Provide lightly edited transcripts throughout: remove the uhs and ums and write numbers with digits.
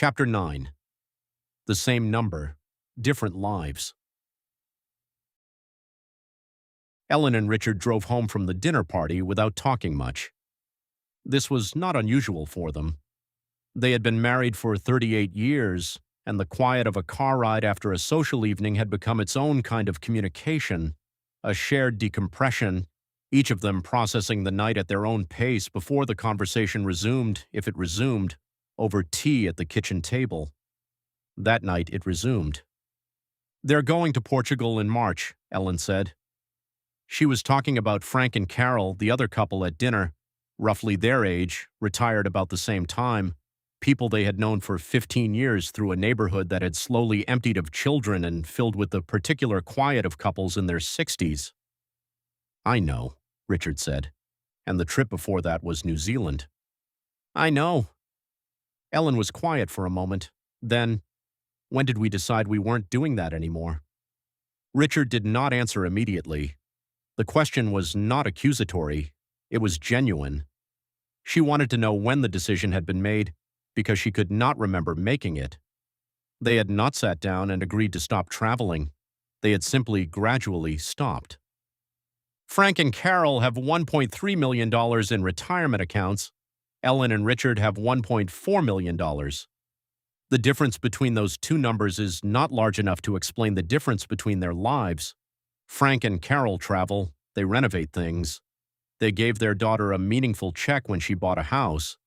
Chapter 9. The Same Number, Different Lives. Ellen and Richard drove home from the dinner party without talking much. This was not unusual for them. They had been married for 38 years, and the quiet of a car ride after a social evening had become its own kind of communication, a shared decompression, each of them processing the night at their own pace before the conversation resumed, if it resumed, over tea at the kitchen table. That night it resumed. "They're going to Portugal in March," Ellen said. She was talking about Frank and Carol, the other couple at dinner, roughly their age, retired about the same time, people they had known for 15 years through a neighborhood that had slowly emptied of children and filled with the particular quiet of couples in their 60s. "I know," Richard said, "and the trip before that was New Zealand." "I know." Ellen was quiet for a moment. Then, "When did we decide we weren't doing that anymore?" Richard did not answer immediately. The question was not accusatory. It was genuine. She wanted to know when the decision had been made, because she could not remember making it. They had not sat down and agreed to stop traveling. They had simply gradually stopped. "Frank and Carol have $1.3 million in retirement accounts. Ellen and Richard have $1.4 million. The difference between those two numbers is not large enough to explain the difference between their lives. Frank and Carol travel, they renovate things. They gave their daughter a meaningful check when she bought a house.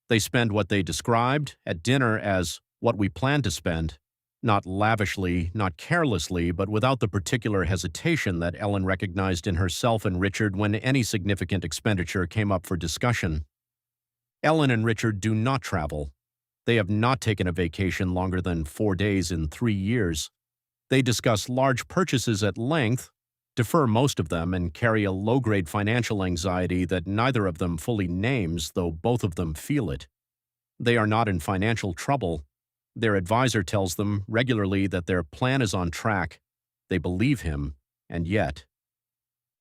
They spend what they described at dinner as what we plan to spend, not lavishly, not carelessly, but without the particular hesitation that Ellen recognized in herself and Richard when any significant expenditure came up for discussion. Ellen and Richard do not travel. They have not taken a vacation longer than 4 days in 3 years. They discuss large purchases at length, defer most of them, and carry a low-grade financial anxiety that neither of them fully names, though both of them feel it. They are not in financial trouble. Their advisor tells them regularly that their plan is on track. They believe him, and yet.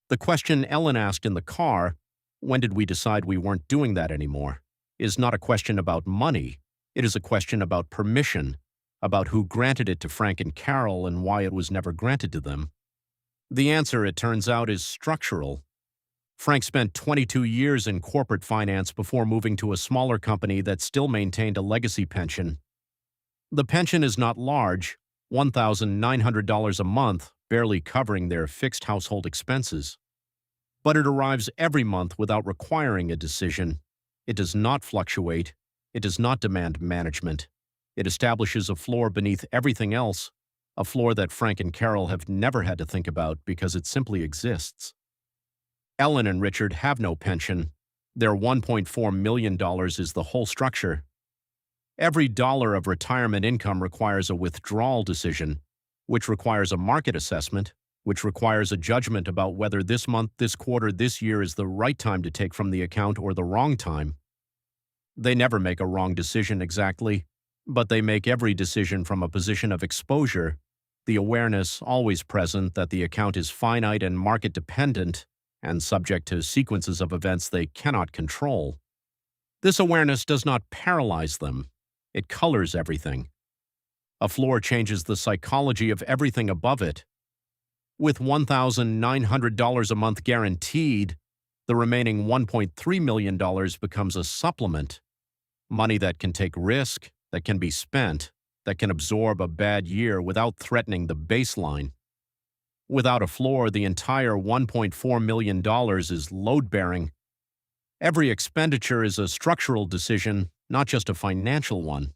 The question Ellen asked in the car, "When did we decide we weren't doing that anymore?" is not a question about money. It is a question about permission, about who granted it to Frank and Carol and why it was never granted to them. The answer, it turns out, is structural. Frank spent 22 years in corporate finance before moving to a smaller company that still maintained a legacy pension. The pension is not large, $1,900 a month, barely covering their fixed household expenses. But it arrives every month without requiring a decision. It does not fluctuate. It does not demand management. It establishes a floor beneath everything else, a floor that Frank and Carol have never had to think about because it simply exists. Ellen and Richard have no pension. Their $1.4 million is the whole structure. Every dollar of retirement income requires a withdrawal decision, which requires a market assessment, which requires a judgment about whether this month, this quarter, this year is the right time to take from the account or the wrong time. They never make a wrong decision exactly, but they make every decision from a position of exposure, the awareness always present that the account is finite and market-dependent and subject to sequences of events they cannot control. This awareness does not paralyze them. It colors everything. A floor changes the psychology of everything above it. With $1,900 a month guaranteed, the remaining $1.3 million becomes a supplement. Money that can take risk, that can be spent, that can absorb a bad year without threatening the baseline. Without a floor, the entire $1.4 million is load-bearing. Every expenditure is a structural decision, not just a financial one.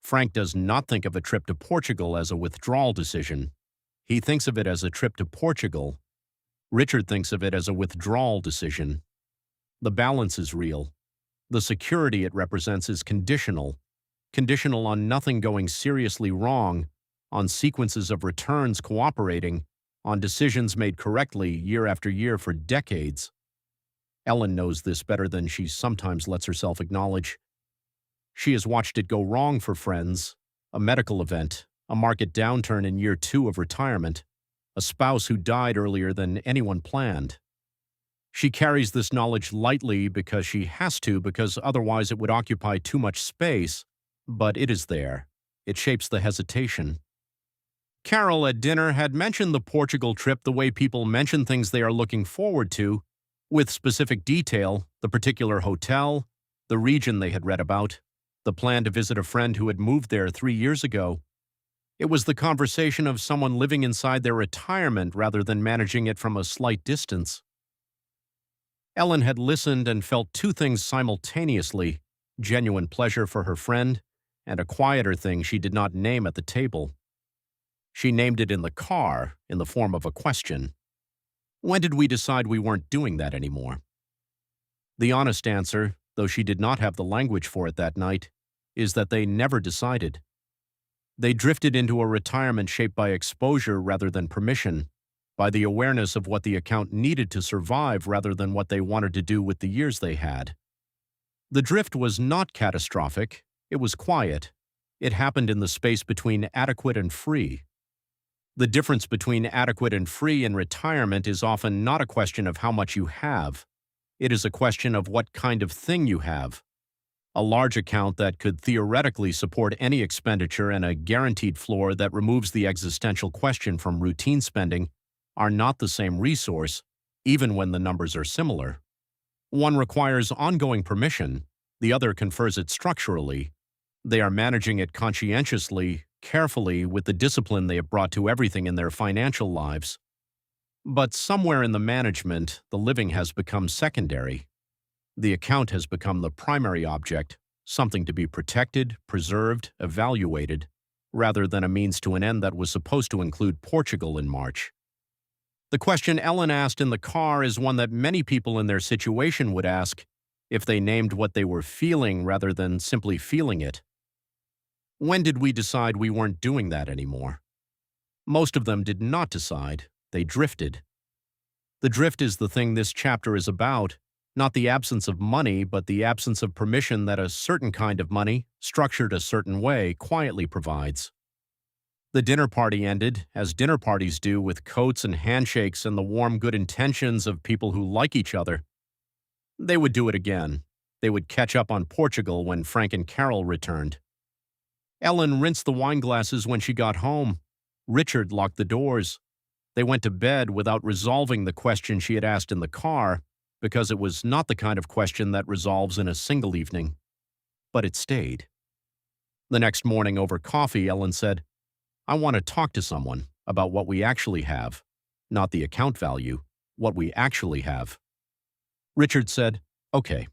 Frank does not think of a trip to Portugal as a withdrawal decision. He thinks of it as a trip to Portugal. Richard thinks of it as a withdrawal decision. The balance is real. The security it represents is conditional on nothing going seriously wrong, on sequences of returns cooperating, on decisions made correctly year after year for decades. Ellen knows this better than she sometimes lets herself acknowledge. She has watched it go wrong for friends, a medical event, a market downturn in year 2 of retirement, a spouse who died earlier than anyone planned. She carries this knowledge lightly because she has to, because otherwise it would occupy too much space, but it is there. It shapes the hesitation. Carol at dinner had mentioned the Portugal trip the way people mention things they are looking forward to, with specific detail, the particular hotel, the region they had read about, the plan to visit a friend who had moved there 3 years ago. It was the conversation of someone living inside their retirement rather than managing it from a slight distance. Ellen had listened and felt two things simultaneously: genuine pleasure for her friend and a quieter thing she did not name at the table. She named it in the car in the form of a question. When did we decide we weren't doing that anymore? The honest answer, though she did not have the language for it that night, is that they never decided. They drifted into a retirement shaped by exposure rather than permission, by the awareness of what the account needed to survive rather than what they wanted to do with the years they had. The drift was not catastrophic, it was quiet. It happened in the space between adequate and free. The difference between adequate and free in retirement is often not a question of how much you have. It is a question of what kind of thing you have. A large account that could theoretically support any expenditure and a guaranteed floor that removes the existential question from routine spending are not the same resource, even when the numbers are similar. One requires ongoing permission, the other confers it structurally. They are managing it conscientiously, carefully, with the discipline they have brought to everything in their financial lives. But somewhere in the management, the living has become secondary. The account has become the primary object, something to be protected, preserved, evaluated, rather than a means to an end that was supposed to include Portugal in March. The question Ellen asked in the car is one that many people in their situation would ask if they named what they were feeling rather than simply feeling it. When did we decide we weren't doing that anymore? Most of them did not decide. They drifted. The drift is the thing this chapter is about, not the absence of money, but the absence of permission that a certain kind of money, structured a certain way, quietly provides. The dinner party ended, as dinner parties do, with coats and handshakes and the warm good intentions of people who like each other. They would do it again. They would catch up on Portugal when Frank and Carol returned. Ellen rinsed the wine glasses when she got home. Richard locked the doors. They went to bed without resolving the question she had asked in the car, because it was not the kind of question that resolves in a single evening. But it stayed. The next morning over coffee, Ellen said, "I want to talk to someone about what we actually have, not the account value, what we actually have." Richard said, "Okay."